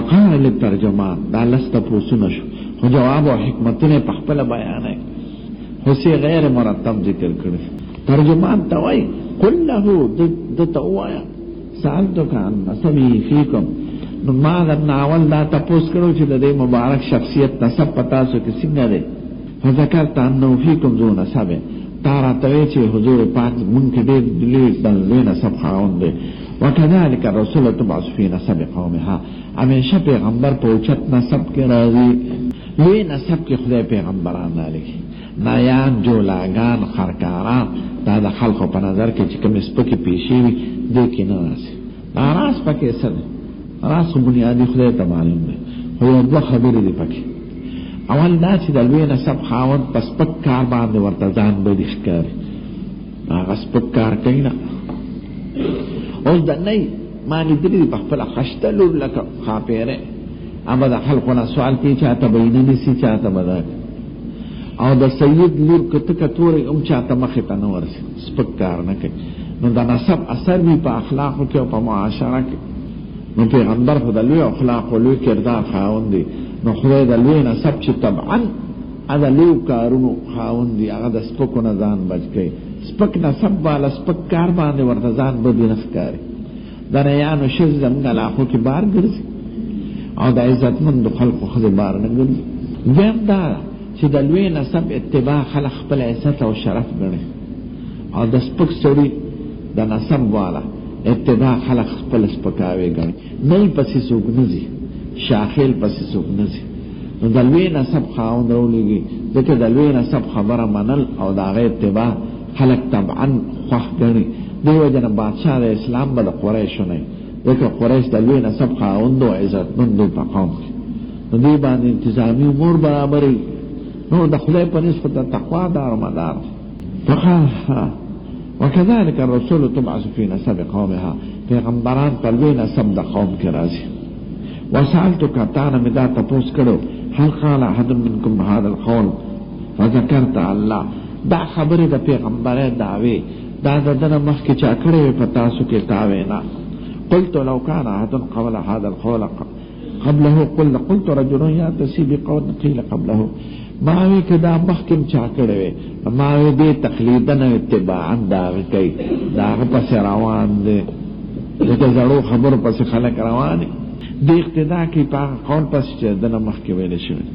وقال للترجمان دا لست پوسونه شو خو جواب او حکمتونه په خپل بیان خو سی غیر مرتب ذکر کړي. ترجمان ته وای قل له د توایا سالتک عن نسبی فیکم، نو ما د ناول دا تپوس کړو چې د مبارک شخصیت نسب پتا سو کې څنګه دی. فذكرت انه فيكم ذو نسب، تارا توی چې حضور پاک مونږ کې ډېر لوی نسب خاوند دی. وكذلك الرسول تبعث في نسب قومها، همیشه پیغمبر په اوچت نسب کې راځي. لوی نسب کې خدای پیغمبران رالیږي، نایان جولاګان خرکاران دا د خلقو په نظر کې چې کوم سپکې پیشې وي دې کې نه راځي. راز پکې څه دی؟ راز خو بنیادي خدای ته معلوم دی، خو یو دوه خبرې دي پکې. اول دا چې د لوی نسب خاوند په سپک کار باندې ورته ځان بدي ښکاري، هغه سپک کار کوي نه. اوس د نه ما لیدلي په خپله خشته لور لکه خاپیرې اما د خلقو نه سوال کوي چاته به یې نه نیسي چاته به دا او د سید لور که ته کتورې هم چاته مخې ته نه ورسي، سپک کار نه کوي. نو د نسب اثر وي په اخلاقو کې او په معاشره کې. نو پیغمبر خو د لوی اخلاقو لوی کردار خاوند دی، نو خدای د لوی نسب چې طبعا هغه لوی کارونو خاوند دی هغه د سپکو نه ځان بچ کوي. سپک نسب والا سپک کار باندې ورته ځان بدي نه ښکاري. د نیانو شز زموږ علاقو کې بار ګرځي او د عزتمندو خلقو ښځې بار نه ګرځي. دویم دا چې د لوی نسب اتباع خلق خپل عزت او شرف ګڼي، او د سپک سړي د نسب والا اتباع خلق خپل سپکاوی ګڼي. نه پسې څوک نه ځي، شاخیل پسې څوک نه ځي. نو د لوی نسب خاوند راولېږي، ځکه د لوی نسب خبره منل او د هغه اتباع خلق طبعا خوښ ګڼي. دې وجه نه بادشاه د اسلام به د قریشو نه، ځکه قریش د لوی نسب خاوند او عزتمندو په قوم کې، نو دې باندې انتظامي امور برابرې. نو د خدای په نسبت د تقوا دار مدار. وكذلك الرسول تبعث في نسب قومها، پیغمبران په لوی نسب د قوم کې راځي. وسألتك تعالى مدا تپوس کړو هل قال احد منكم هذا القول فذكرت الله، دا خبره د پیغمبره داوی دا دنه مخکې چا کړې په تاسو کې تاوی نه. قلت لو كان احد قبل هذا القول قبله قلت رجل ياتي بقول قيل قبله، ما وی کدا مخکې چا کړې ما وی به تقلیدا او اتباعا دا کوي، دا پس روان دي دغه زړو خبر پس خلک روان دي د اقتدا کې په قول پس چې دنه مخکې ویل شوی.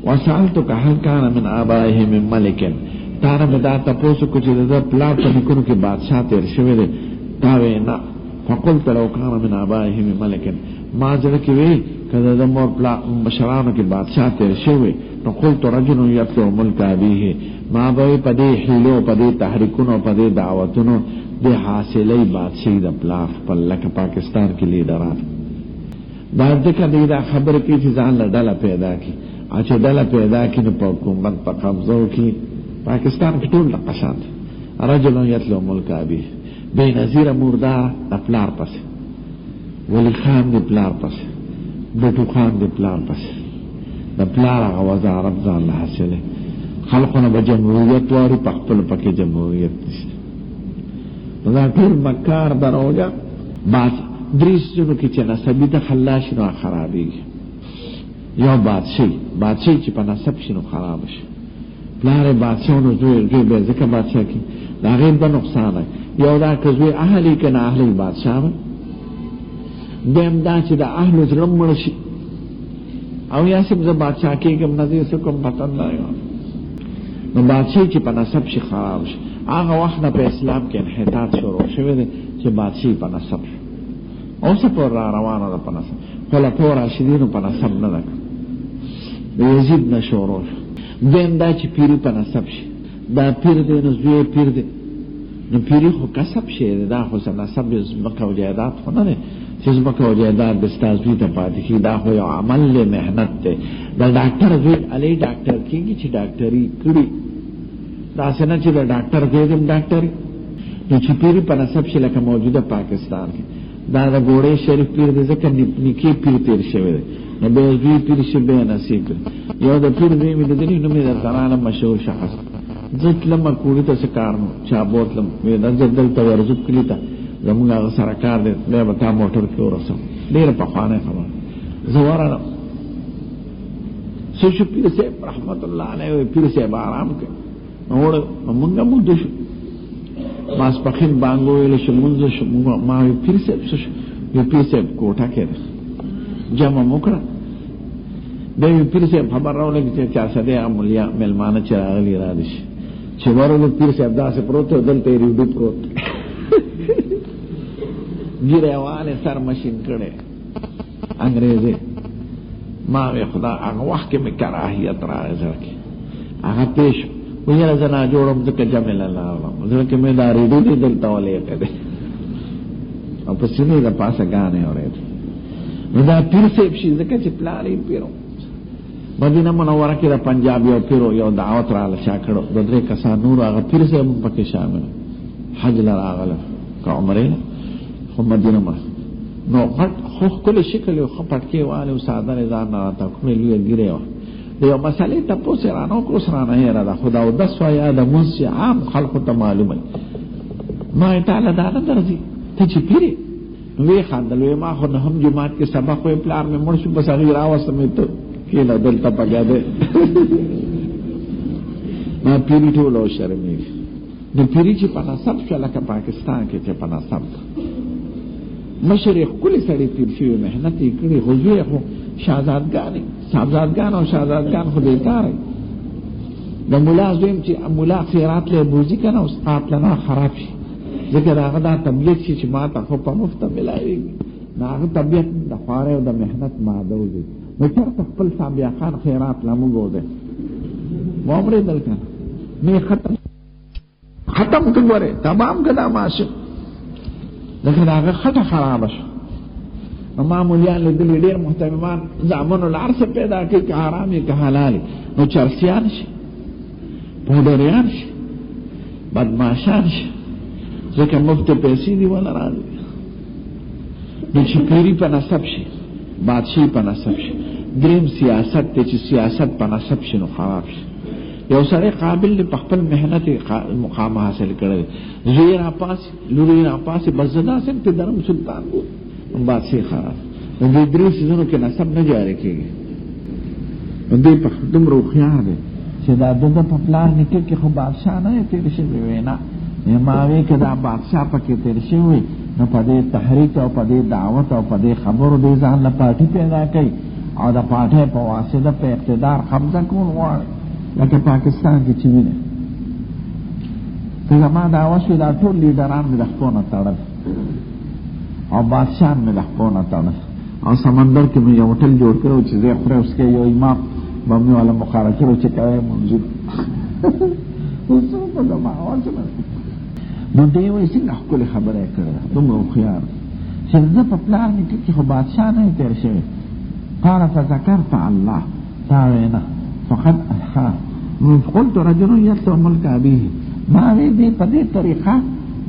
وسألتك هل كان من آبائه من ملك، تانا مدا تپوسو کو چې د پلار په نکونو کې بادشاہ تیر شوی دی، تا وینا. فقلت لو كان من آبائه من ملك، ما ځکه کې وی کله د مور پلار مشرانو کې بادشاہ تیر شوی، نو قلت رجل يتلو ملك أبيه، ما به په دې حیلو په دې تحریکونو په دې دعوتونو د حاصلې بادشاہي د پلار په لکه پاکستان کې لیډران دا ځکه دا خبره کې چې ځان له ډله پیدا کی، چې ډله پیدا کی نو په حکومت په قبضو کې پاکستان کې ټول لقشان رجل يتلو ملك أبيه، بے نظیر مردار د پلار پسې، ولی خان د پلار پسې، بټو خان د پلار پسې، د پلار هغه وزارت ځان له حاصلې. خلقونه به جمهوریت واري، په خپل پکې جمهوریت نشته. دا ټول مکار دروغه باز دریس جنو کې چې نسبی د خلاش نو خرابېږي. یو بادشاهي چې په نسب شي نو خراب شي. پلار بادشاهونو زوی به ځکه بادشاه کې دا غیر د نقصان یو دا که زوی اهلی که نه اهلی بادشاه دیم دا چې د اهلو زړه مړ شي او یا سب زه بادشاه کېږم نه دې څه کوم پته نه یم. نو بادشاهي چې په نسب شي خراب شي. هغه وخت نه په اسلام کې انحطاط شروع شوی دی چې بادشاهي په نسب شي. اوس پر را روانه ده په نسب، خلفاء راشدینو په نسب نه ده، د یزید نه شروع شو. دویم دا چې پیري په نسب شي، دا پیر دی نو زوی پیر دی، نو پیري خو کسب شي دی، دا خو نسب ځمکه او جایداد خو نه دی چې ځمکه او جایداد د ستا زوی ته پاتې کېږي، دا خو یو عمل دی، محنت دی. د ډاکټر زوی علی ډاکټر کېږي چې ډاکټري کړي، داسې نه چې د ډاکټر زوی هم ډاکټري. نو چې پیري په نسب شي لکه موجوده پاکستان کې دا د ګوړې شریف پیر دی، ځکه نکي پیر تیر شوی دی، نو بیا زوی پیر شي بیا نصیب کړي. یو د پیر زوی مې لیدلی، نوم یې درته راغلم، مشهور شخص. زه تلم کوړي ته څه کار نو چا بوتلم، ویې دا زه دلته ورزوب کلي ته زمونږ هغه سره کار دی، بیا به تا موټر کې ورسوم. ډېره پخوانۍ خبره. زورنا سشو پیر صاحب رحمت اللہ علیہ پیر صاحب آرام کے نوڑ منگا مدو شو ماس پخین بانگو ویلے شو منزو شو ما پیر صاحب سشو پیر صاحب کوٹا کے جمع مکڑا دیوی پیر صاحب خبر رو لگی چار سدے ملیا ملمانا چراغلی را دیش چه ورلو پیر صاحب دا سے پروتے دل تیری ڈوب پروت گیرے والے سر مشین کڑے انگریزے ماوی خدا آگا وقت کے میں کراہیت رائے زرکی آگا پیش ویر زنا جوڑم دکا جمل اللہ زرکی میں دا ریڈو دی دلتا والے کدے اور پسینے دا پاسا گانے ہو رہے تھے دا پیر سے ابشی دکا چی پلاری پیرو مدینہ منورہ کی دا پنجابی و پیرو یو دعوت را لشا کڑو دو درے کسا نور آگا پیر سے من پکی شامل حج لر آگا لر کا عمرے خو مدینہ منورہ نو غټ خو کله شکل خو پټکی والے ساده ځان نه تا کومې لوی ګیره و یو مسالې ته پوسه رانو کو سره نه را خدا او د سویا د موسی عام خلق ته معلومه ما تعالی دا نه درځي ته چې پیری وی خاندلې ما خو نه هم جمعات کې سبق وې پلان مې مړ شو بس هغه راوسته مې ته کله دلته پګاده ما پیری ټول او شرمې د پیری چې په نسب شله کې پاکستان کې چې په نسب مشرق کلی سڑی پیر شوی محنتی کری خوزوی خو شہزادگانی صاحبزادگان اور شہزادگان خو دیتا رہی دا ملا زویم چی ملا خیرات لے بوزی کنا استاد لنا خراب شی ذکر آغا دا طبیعت شی چی ماتا خو پا مفتا ملائی نا آغا طبیعت دا خوارے و دا محنت مادو دی نو چرت خپل سابیا خان خیرات لامو گو دے وامری دل کنا میں ختم کگوارے تمام کدا معاشق لیکن آگا خطا خراب شو اما مولیان لیدلی دیر محتمیمان زامن العرص پیدا کی کہ حرامی کہ حلالی نو چرسیان شی پودریان شی بدماشان شی لیکن مفت پیسی دی والا راضی نو چی پیری پا نصب شی بادشی پا نصب شی دریم سیاست تی چی سیاست پا نصب شی نو خراب شی یو سره قابل دی پخپل محنت مقام حاصل کرده زوی را پاسی لوری را پاسی بزدا سن تی درم سلطان بود بادشی خراب دی دریس زنو که نصب نجاره که دی پخدم رو خیار دی چه دا دو پپلار نکر که خو بادشاہ نه تیر شوی وینا ماوی که دا بادشاہ پاکی تیر شوی نو پا دی تحریک او پا دی دعوت او پا دی خبر دی زان لپارٹی پیدا کئی او دا پارٹی پا واسطه پا اقتدار قبضه کون واری لکه پاکستان کی چوی نه که زمان دعوشوی دا طول لیڈران می دخپونا تڑل او بادشان می دخپونا تڑل او سمندر کی می یو ہوتل جوڑ کرو چیزے خورے اس کے یو امام بمی والا مخارا کرو چکوے منزول اسو پا زمان آوازو نو دیوی سنگ احکول خبره کرده دم رو خیار شرزه پا پلار نکر که خو بادشاہ نه تیر شوی قال فذکرت اللہ تاوینا فقد الحا قلت رجل یتلو ملک ابیه ماوی دی پا دی طریقہ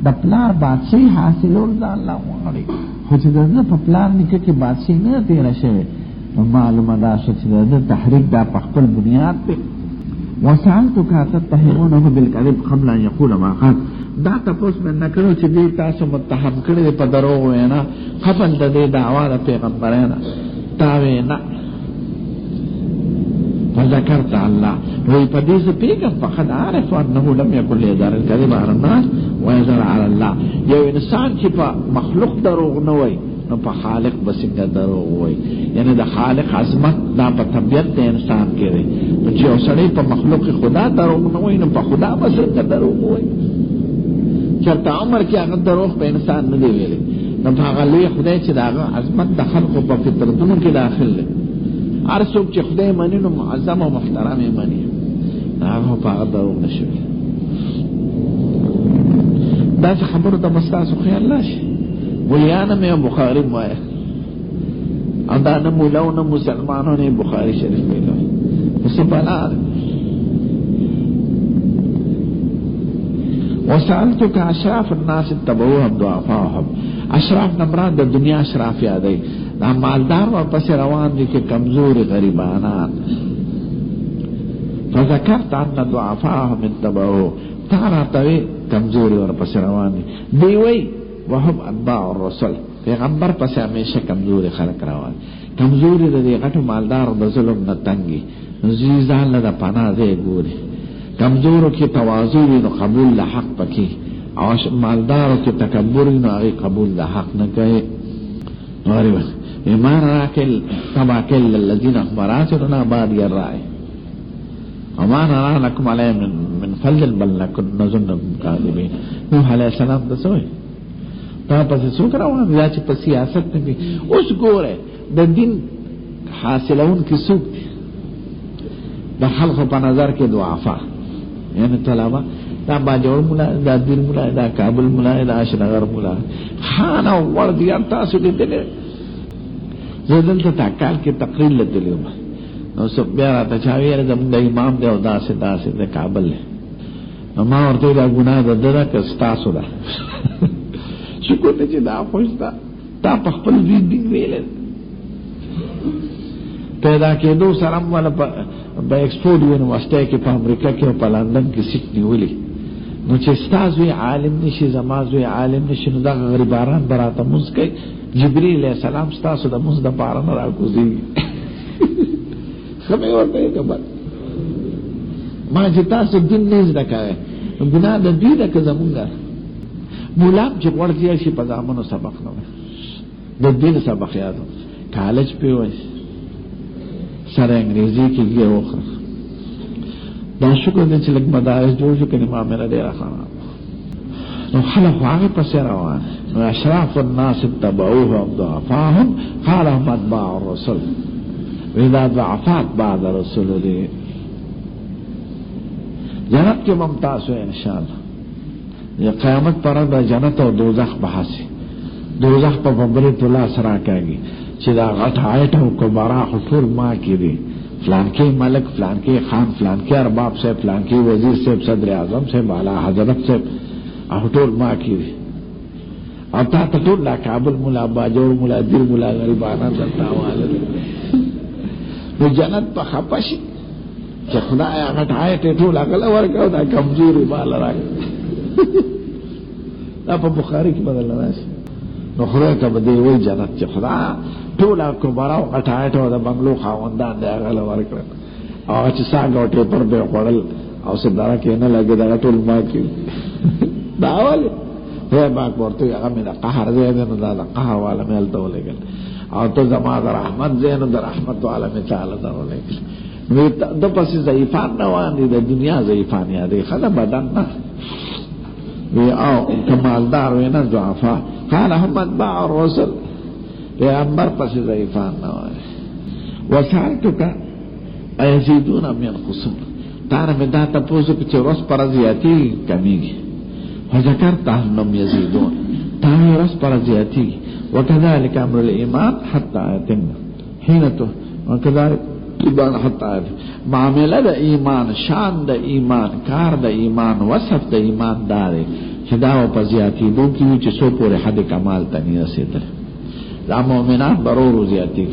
دا پلار بادشاہی حاصلول دا اللہ وغری خوچ دا پا پلار نکر که بادشاہی نه تیر شوی معلوم دا شو چی دا تحریک دا پخپل بنیاد پی وسالتو کا تتهمونه بالکذب قبل ان یقول ما قال دا تپوس من نکرو چی دی تاسو متهم کرده پا دروغ وینا قبل دا دی دعوا دا پیغمبرینا تاوینا فذكرت الله وی پدیس پیغم فقد عارف انه لم يكن ليدار الكذب على الناس ويزر على الله یو انسان چې په مخلوق دروغ نه وای نو په خالق بسنګ دروغ وای یعنی د خالق عظمت دا په طبیعت د انسان کې دی نو چې اوسړي په مخلوق خدا دروغ نه وای نو په خدا بسنګ دروغ وای چرته عمر کې هغه دروغ په انسان نه دی ویلي نو هغه لوی خدای چې دا عظمت د خلق په فطرتونو کې داخل دی هر څوک چې خدای مني نو معظم او محترم یې مني هغه په هغه دروغ نشوي دا چې خبرو ته مستاسو خیال نشي ولیانه مې بخاری وایي او دا نه مولاو نه مسلمانو نه بخاری شریف ویلو وسبحان وسألتك اشراف الناس اتبعوهم ضعفاهم اشراف نمران د دنیا اشراف یادای دا مالدار ورپسې روان دي که کمزور غریبانان فذكرت ان ضعفاهم اتبعوه تارا توی کمزور ورپسې روان دي دی وی وهم اتباع الرسل پیغمبر پس همیشه کمزور خلق روان کمزوری د دې غټو مالدار د ظلم نه تنګي زیزان له پناه دی ګوري کمزورو کې تواضع نو قبول د حق پکې او مالدارو کې تکبر نو هغه قبول د حق نه کوي نو ایمان راکل تبا کل الذين مراتنا بعد يرای وما نرى لكم عليه من فضل بل نظنكم كاذبين نوح علیہ السلام دسوي تا پس څوک روان یا چې په سیاست کې اوس ګوره د دین حاصلون کې څوک د خلکو په نظر کې ضعفا یعنی طلبه دا باجوړ مولا دا دیر مولا دا کابل مولا دا اشنغر مولا خان او ور دي تاسو دې دې زدل ته تاکال کې تقریر لته نو سب بیا راته چاویره زموږ د امام دی او داسې د کابل ما ورته دا ګناه ده دغه کستاسو ده شکر دې چې دا خوښتا تا په خپل دین ویل پیدا کېدو سره مله په ایکسفورد یونیورسيټي کې په امریکا کې او په لندن کې سیټ نیولې نو چې استاد عالم نشي زمازوی عالم نشي نو دا غریباران براته موږ کوي جبرئیل علیہ السلام ستاسو د موږ د پاره نه راکوزي خمه ورته کبر ما چې تاسو دین نه زده کوي ګناه د دې د کزمونګه مولا چې ورته شي په ځامنو سبق نه د دین سبق یادو کالج په وای سره انګریزي کې یو دا شکر دې چې لږ مدارس جوړ شو کړي ما مې ډېر خراب نو خلق هغه پس روان نو اشراف الناس اتبعوهم ضعفاهم قال هم اتباع الرسل وإذا ضعفات بعد رسول دي جنت کے ممتاز ہوئے انشاءاللہ یہ قیامت پر دا جنت و دوزخ بحثی دوزخ پا ببریت اللہ سرا کہے گی چی دا غٹ آئیتا و کبارا خطور ماں کی دی فلانکی ملک فلانکی خان فلانکی ارباب سے فلانکی وزیر سے صدر اعظم سے بالا حضرت سے خطور ماں کی دی او تا تطور لا کابل ملا باجور ملا دیر ملا غریبانا دلتا والد نو جنت پا خپشی چه خدای غٹ آئیتا طول اقل ورکاو دا کمزوری بالا راک دا پا بخاری کی بدل ناسی نو خدای تا بدی وی جنت چه خدای طول اکو براو غٹ آئیتا دا بنگلو خواندان دا اقل ورکرن او چه ساگو ٹیپر بے خوڑل او صدارا کینا لگی دا طول ما کی دا اولی خدای باک بورتوی اگا می دا قهر زیدنو دا قهر والا میلتو لگل او تو زمان دا رحمت زینو دا رحمت والا می تعالی دا لگل دو پسی ضعیفان نوان دی دا دنیا ضعیفان یادی خدا بدن نا وی او کمالدار وینا ضعفا قال هم اتباع الرسل پیغمبر پسی ضعیفان نوان وسالتو کا ایزیدون ام ینقصون تانا می دا تپوزو کچه رس پر زیادی کمیگی وذكرت أنهم يزيدون تاوي رسبر زياتي وكذلك أمر الإيمان حتى يتم حينته وكذلك إيمان حتى يتم معاملة دا إيمان شان دا إيمان كار دا إيمان وصف دا إيمان داري خداو پا زیاتی دو کیوی چه سو پور حد کمال تنی رسیدر دا مؤمنان برورو زیاتی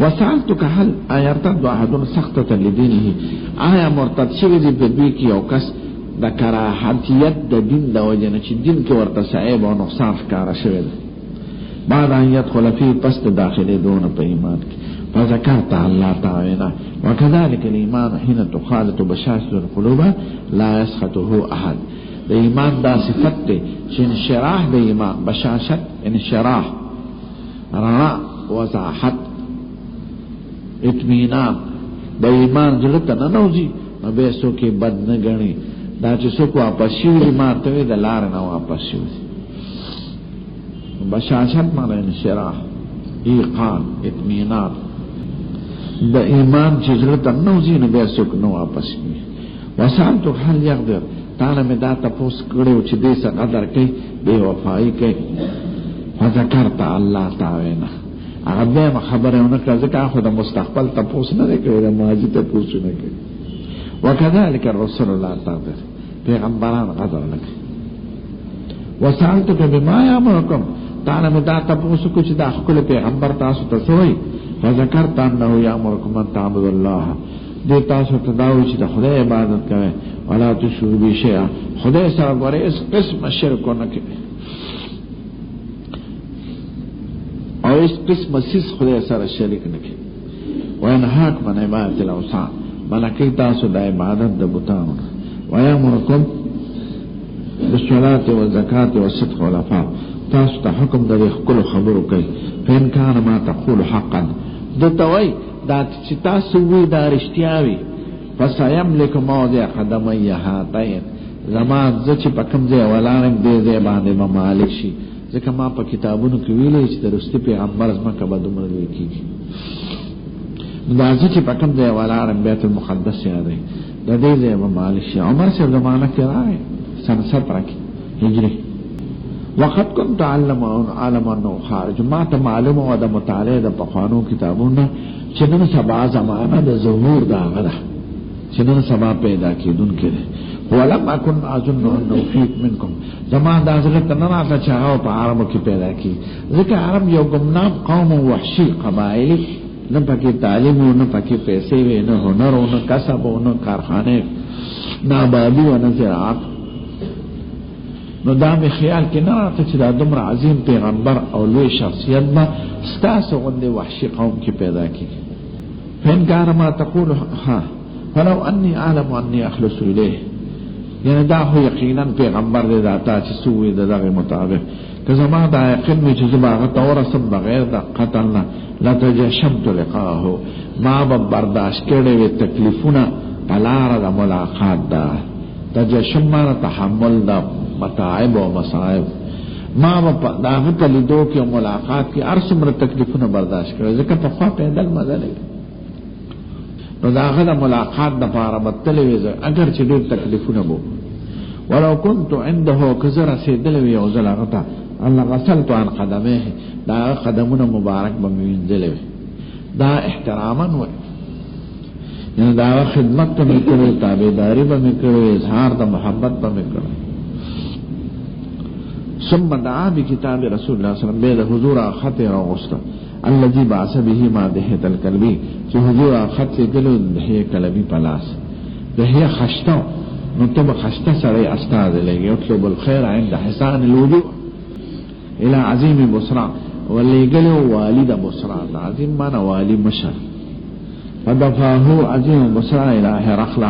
وسألتك هل آیرتد واحدون سختة لدینه آیا مرتد شوی دی بدوی کی او کس دا کراحتیت دا دین دا وجنه چی دین که ورطا سعیب و نقصان خکارا شوید بعد ان يدخل فيه پس داخل دون پا ایمان کی فذکرت اللہ تعالینا وكذلك الایمان حين تخالط بشاشة القلوب لا يسخطه احد دا ایمان دا صفت تے چی انشراح دا ایمان بشاشت انشراح رنا وضاحت اطمینان دا ایمان ظلتا ننوزی نبیسو کی بد نگنی دا چې څوک واپس شي ایمان ته د لار نه واپس شي بشاشت معنی انشراح ایقان اطمینان د ایمان چې زړه ته نوځي نو بیا څوک نه واپس شي وسالتو هل يقدر تعالی مې دا تاسو کړو چې دې څه قدر کوي بے وفایی کوي فذكرت الله تعالی هغه به خبره ونه کړه ځکه خو د مستقبل تاسو نه کوي د ماضی تاسو نه کوي وكذلك الرسول لا تقدر پیغمبران غدر لکی وسالتک بما یامرکم تعالی میں دا تپوسو کچھ دا خکل پیغمبر تاسو تسوئی فذکرت انہو یامرکم ان تعبد اللہ دی تاسو تداوی چی دا خدای عبادت کرے ولا تشرکو بی شیئا خدای سره گوره اس قسم شرکو نکی او اس قسم سیس خدای سره شریک نکي. وینهاک من عبادت الاوثان، منکی تاسو د عبادت د بتانو. ویامرکم بالصلاة والزکاة والصدق والعفاف، تاسو ته حکم د خپل خبرو کوي. فإن كان ما تقول حقا، دته وای دا چې تاسو وی دا رښتیا وي. فسيملك موضع قدمي هاتين، زمان زه چې په کوم ځای ولارم دې ځای باندې به مالک شي. ځکه ما په کتابونو کې ویلي چې د رسول پیغمبر زمکه به دومره لوی کېږي. دا زه چې په کوم ځای ولارم بیت المقدس یادوي، د دې ځای به مالک شي. عمر صاحب زمانه کې راغی سنه 17 کې هجري. وقت كنت عالم انه خارج، ما ته معلوم و د مطالعه د پخوانو کتابونو چې نن سبا زمانه د ظهور دا غره چې نن سبا پیدا کېدونکې ده. ولم اكن اظن انه فيك منكم، زمان دا حضرت نه راځه چې هغه په عربو کې پیدا کی. ځکه عرب یو ګمنام قوم او وحشي قبایل، نه پکې تعلیم او نه پکې پیسې وي، نه هنر او نه کسب او نه کارخانه، نه آبادی او نه زراعت. نو دا می خیال کې نه راته چې دا دومره عظیم پیغمبر او لوی شخصیت به ستاسو غوندې وحشي قوم کې پیدا کیږي. فإن كان ما تقول ها فلو اني اعلم اني اخلص اليه، یعنی دا خو یقینا پیغمبر دې داتا چې سوې د دغه مطابق که زما دا یقین می چې زباغه تورسم بغیر د قتل نه لتجشمت لقاه، ما به برداشت کړې وي تکلیفونه پلار د ملاقات دا تجشم ما تحمل دا متاعب و مصائب، ما به داغه تلیدو کې ملاقات کې ارسمره تکلیفونه برداشت کړې. ځکه په خوا پیدل مزه لګي، نو داغه د ملاقات د پاره بتلې وي اگر چې ډېر تکلیفونه وو. ولو كنت عنده كزر سيدلوي او زلغتا الله غسلت عن قدمه، دا قدمونه مبارک به وینځلې، دا احتراما و یعنی دا خدمت ته میکړو، تابعداري به میکړو، اظهار د محبت به میکړو. ثم دعا بكتاب رسول الله صلی الله علیه وسلم به حضور خط راغست الذي بعث به ما دهه القلبي، چې حضور خط دلو دهه قلبي پلاس دهه خشتا، نو ته خشتا سره استاد لګي. اطلب الخير عند حسان الوجوه الى عظيم بصرى، ولګلو والد بصرى، عظیم معنا والی مشر. فدفعه عظیم بصرى الى هرقل،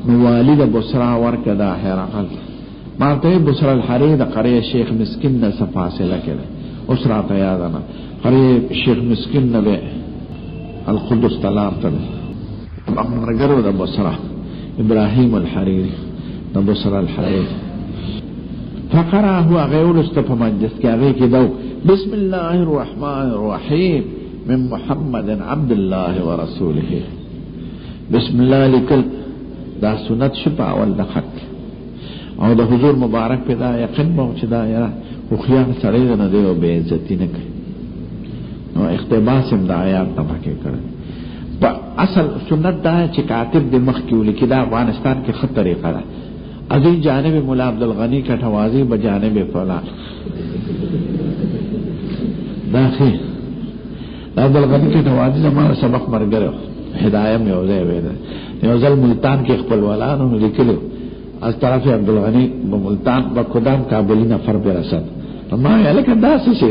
نو والد بصرى ورکدا هرقل. مارته بصرى الحری د قریه شیخ مسکین نه فاصله کړه، اوس راته یاد نه قریه شیخ مسکین نه به القدس تلار ته امرګرو د بصرى ابراهیم الحریری د بصرى الحری. فقرا هو غیر استفمجس کې هغه کې دو بسم الله الرحمن الرحیم من محمد عبد الله ورسوله. بسم الله لیکل دا سنت شپه اول د خط او د حضور مبارک په دا یقین مو چې دا یا خو خیان سره نه دی او به عزت نه کوي. نو اقتباس هم د آیات تفکر کړي. په اصل سنت دا چې کاتب د مخ کې ولیکي، دا افغانستان کې خط طریقه ده. ازي جانب مولا عبد الغنی کټوازی بجانب فلان داخل عبد الغنی کټوازی زموږ سبق مرګره هدايه مې وځي وې یو ځل ملتان کې خپل ولانو لیکلو از طرف عبد الغنی په ملتان په قدام کابلی نفر پر رسد. ما یې لکه داسې شي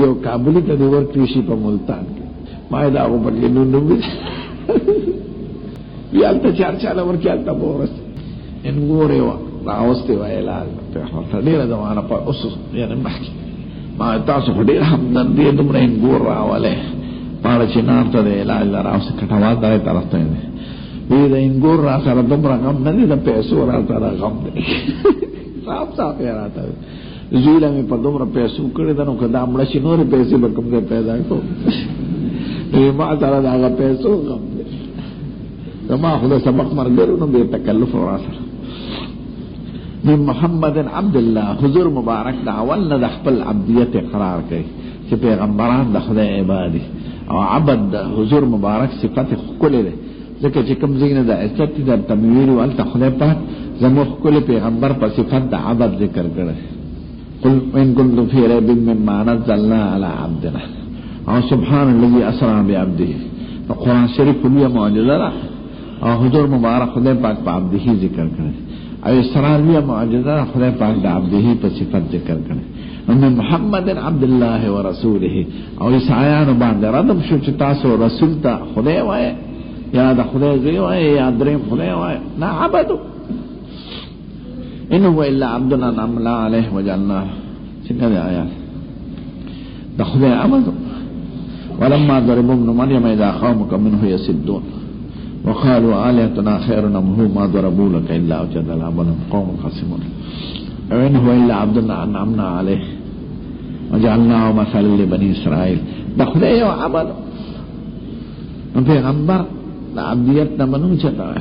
یو کابلی ته ور کړی په ملتان کې، ما دا او په نو نو بیا ته چارچاله ورکیال ته ورس ان ګوره وا راوسته وایلا په هغه ډیره زمانہ په اوس یعنی مخکې ما تاسو ډیر همدن دې دومره ان ګور راواله پاره چې نام ته علاج راوسته کټواز دای طرف ته دی وی دا ان ګور را سره دومره غم نه دي د پیسو را سره غم دی صاحب صاحب راته زویلا مې په دومره پیسو کړی دا نو کدا مړ شي نور پیسې به کوم ځای پیدا کو ما سره دا هغه پیسو غم دی. زما خو د سبق مرګرو نو به تکلف وراسره. من محمد عبد الله، حضور مبارک دا اول نه د خپل عبدیت اقرار کوي چې پیغمبران د خدای عبادي او عبد د حضور مبارک صفت خپل ده. ځکه چې کوم زینه د عزت د تمویل او خدای پاک زموږ خپل پیغمبر په صفت د عبد ذکر کړي. قل ان كنتم في ريب مما نزلنا على عبدنا او سبحان الذي اسرى بعبده. قرآن شریف لوی معجزه ده او حضور مبارک خدای پاک په عبده ذکر کړي او اسرار لوی معجزه خدای پاک د عبده په صفت ذکر کړي. من محمد عبد الله ورسوله او عیسایانو باندې ردم شو چې تاسو رسول ته خدای وای یا د خدای زوی وای یا دریم خدای وای نه عبدو انه الا عبدنا نعمل عليه وجعلناه څنګه دی آیات د خدای عبدو ولما ضربوا ابن مريم اذا قومك منه يسدون وقالوا آلهتنا خير منه ما ضربوا لك الا وجدل عبدا قوم خصمون وانه الا عبدنا انعمنا عليه وجعلناه مثلا لبني اسرائيل د خدای یو عبد پیغمبر د عبدیت نه منو چتا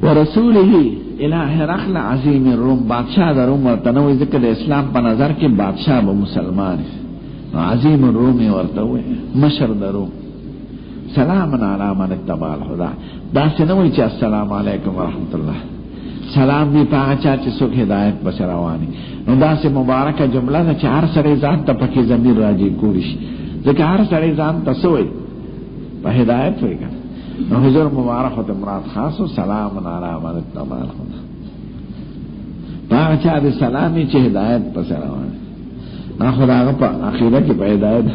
ورسوله الى هرقل عظیم الروم بادشاہ د روم ورته نو ذکر د اسلام په نظر کې بادشاہ به مسلمان عظیم الروم ورته وي مشر د روم سلام علی من اتبع الهدى دا څنګه چې السلام علیکم ورحمت الله سلام دی پاچا چې څوک هدایت بشروانی نو دا سه مبارکه جمله ده چې هر سړی ځان ته پکې ضمیر راځي کولی شي ځکه هر سړی ځان ته سوې په هدایت وي نو حضور مبارک ته مراد خاص سلام علی من اتبع الهدى پاچا دې سلامي چې هدایت بشروانی نه خدای په اخیره کې په هدایت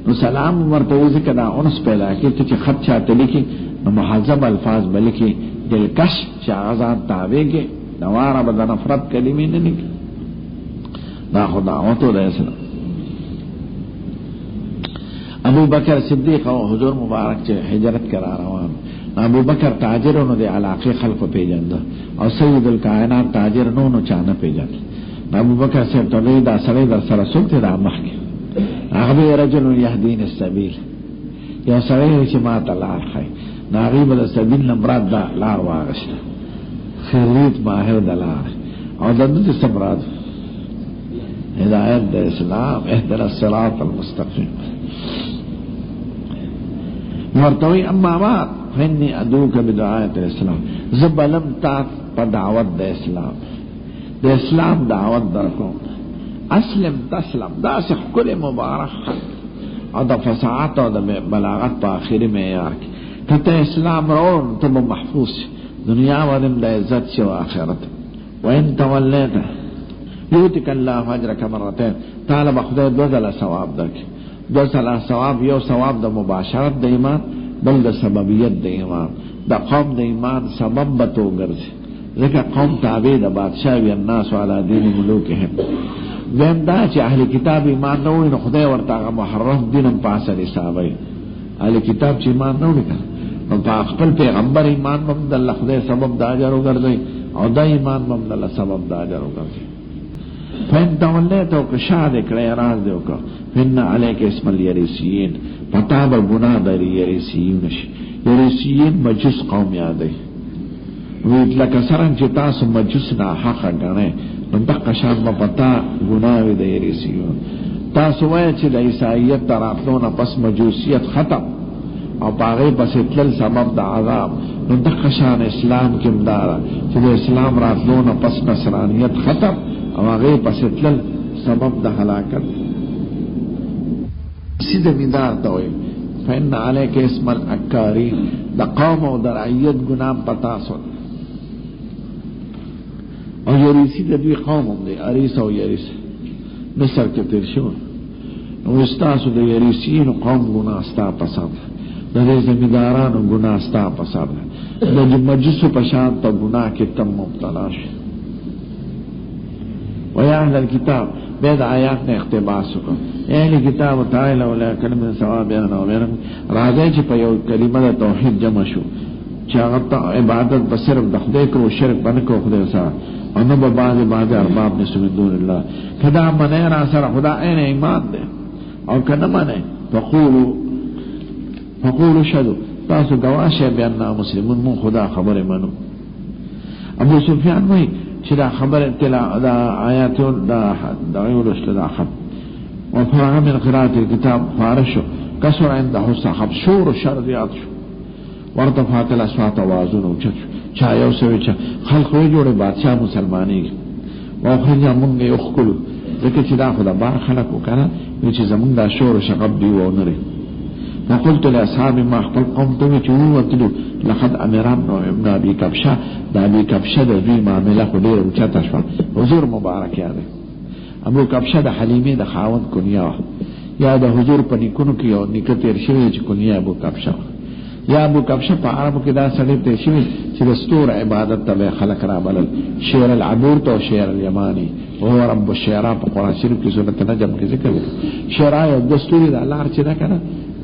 نو سلام ورته ذکر دا اونس پیدا کې چې خط چاته لیکي نو محذب الفاظ بلکې دلکش چې آزاد تابع کې نواره به د نفرت کلمې نه لیکي دا خدا وته ده اسلام ابو بکر صدیق او حضور مبارک چې هجرت کرا روان ابو بکر تاجرونو د علاقه خلق پیژند او سید الکائنات تاجر نو چانه پیژند ابو بکر سے تدوی دا سړی در سره سوکته دا مخکې هغه رجل یهدین السبیل یو سړی چې ما تعالی خای ناغیب د سبیل نمراد دا لار واغشت خیریت ماهر دلار او دنده سمراد هدایت د اسلام اهدنا الصراط المستقیم ورتوی اما بعد فإني أدعوك بدعاية الإسلام زبلم تات بدعوت د اسلام د اسلام دعوت درکو اسلم تسلم دا سخ کل مبارک او دا فصاحت او دا بلاغت پا آخری معیار کی کته اسلام رو تب محفوظ دنیا ودم دا عزت شو آخرت وین تولیتا یوتک اللہ اجرک مرتين طالب خدای دو دل ثواب درک دو دل ثواب یو ثواب دا مباشرت دا ایمان بل دا سببیت دا ایمان دا قوم دا ایمان سبب بتو گرزی ذکر قوم تابع دا بادشاہ وی الناس علی دین ملوکهم ویم دا چې اهل کتاب ایمان نه وي نو خدای ورته محرم دینم پاسه حسابي اهل کتاب چې ایمان نه وي نو په خپل پیغمبر ایمان هم د الله خدای سبب دا اجر وګرځي او دا ایمان هم د الله سبب دا اجر وګرځي فین تولته او کشاد کړه راز دیو کا فین علیک اسم الیریسین پتا به ګناه د یریسین شي یریسین مجوس قوم یادای وی لکه سرنګ چې تاسو مجوس نه حق غنئ نو دغه شان په پتا ګناوي د یریسیون تاسو وایئ چې د عیسایت طرفونه پس مجوسیت ختم او باغې پس تل سبب د عذاب نو دغه شان اسلام کې مدار چې د اسلام راتلونه پس نصرانیت ختم او هغه پس تل سبب د هلاکت سیده مدار ته وایي فإن عليك اسم الأكارين د قوم او د رعیت ګناه پتا سو او یریسی د دوی قوم هم دی اریس او یریس مصر کې تیر شو نو استاسو د یریسین قوم ګناه ستا پسند د دې زمیندارانو ګناه ستا پسند د مجوسو په شان ته ګناه کې تم مبتلا شي ویا اهل الكتاب بعد آیات نه اقتباس وکړه اهل کتاب تعالی ولا کلمه ثواب نه ویرم راځي چې په یو کلمه د توحید جمع شو چې هغه عبادت به صرف د خدای کو شرک باندې کو خدای سره او نو به بعض ارباب نسو من دون الله کدا منه را سره خدا عین ایمان ده او کدا منه فقولوا شهدوا تاسو گواشه بیان مسلمون مون خدا خبره منو ابو سفیان وای چې دا خبره تلا دا آیات دا یولشت دا خط وفرغ من قراءة الكتاب فارشو کسر عنده صاحب شور و شرطیات شو ورطفات الاسوات وازون و چت چا یو سوی چا خلق وی جوڑے بادشاہ مسلمانی واخرجا منگا یخکلو ذکر چی دا خدا بار خلقو کنا وی چی زمان دا شور و شقب دیو و نره وقلت لاصحاب ما خپل قوم ته چې ووتلو لقد امران ابن ابي كبشه دا ابي كبشه د دوی معامله خو ډېره اوچته شوه. حضور مبارک یاده ابو كبشه د حلیمې د خاوند کنیا یا د حضور په نیکونو کې یو نیکه تیر شوی چې کنیا ابو كبشه یا ابو كبشه په عربو کې دا سړی تیر شوی چې د ستور عبادت ته خلق را بلل. شیر العبور ته شیر الیمانی وهو رب الشعراء په قرآن شریف کې سورۃ نجم کې ذکر دی. شعراء یو د ستوري د الله چې دا کنه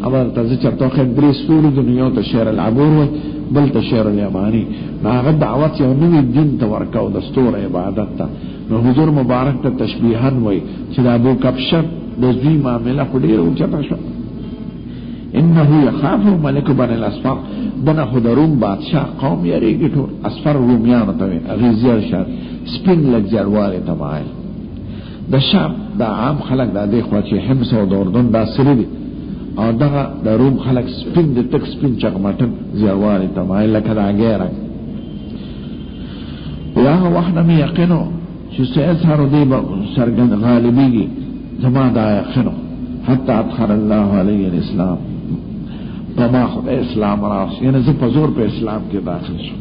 اول ته چرته خو درې ستوري د دنیا ته شیر العبور وي بل ته شیر الیمانی. هغه دعوت یو نوی دین ته ورکاو د ستور عبادت ته. نو حضور مبارک ته تشبیها وي چې د ابو كبشه د دوی معامله خو ډېره اوچته شوه. انه يخاف ملك بن الاصفر دنه خدروم بادشاہ قوم یریږي ټول اصفر رومیان ته غیزیر شاد سپین لګجړواله تمایل د شام د عام خلک د دې خو چې حمص او اردن دا سری دي او دغه د روم خلک سپین د تک سپین چغمټن زیرواله تمایل لکه دا غیره یا وحنا می یقینو چې سيظهر دی سرګن غالبیږي زما دا یقینو حتی ادخل الله علی الاسلام فما خد اسلام راس یعنی زه په زور په اسلام کې داخل شم.